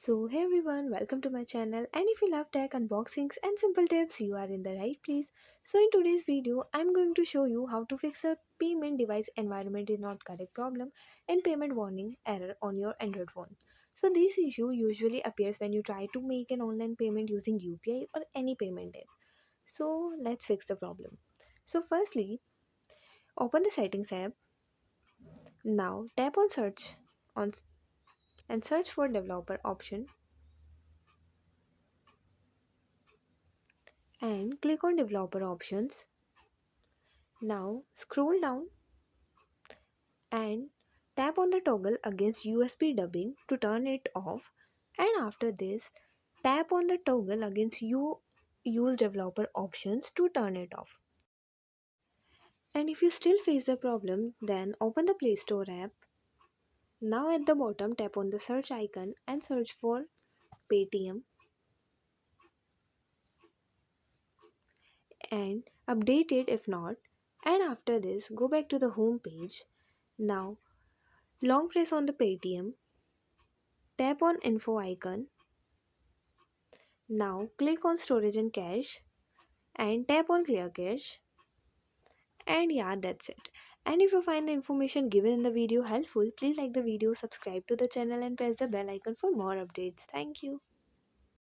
Hey everyone, welcome to my channel. And if you love tech unboxings and simple tips, you are in the right place. In today's video, I'm going to show you how to fix a payment device environment is not correct problem and payment warning error on your Android phone. This issue usually appears when you try to make an online payment using UPI or any payment app. Let's fix the problem. Firstly, open the settings app. Now tap on search on and search for developer option and click on developer options. Now scroll down and tap on the toggle against USB dubbing to turn it off, and after this tap on the toggle against use developer options to turn it off. And if you still face the problem, then open the Play Store app. Now at the bottom tap on the search icon and search for Paytm and update it if not. And after this go back to the home page. Now long press on the Paytm, tap on info icon. Now click on storage and cache and tap on clear cache, and yeah, that's it. And if you find the information given in the video helpful, please like the video, subscribe to the channel and press the bell icon for more updates. Thank you.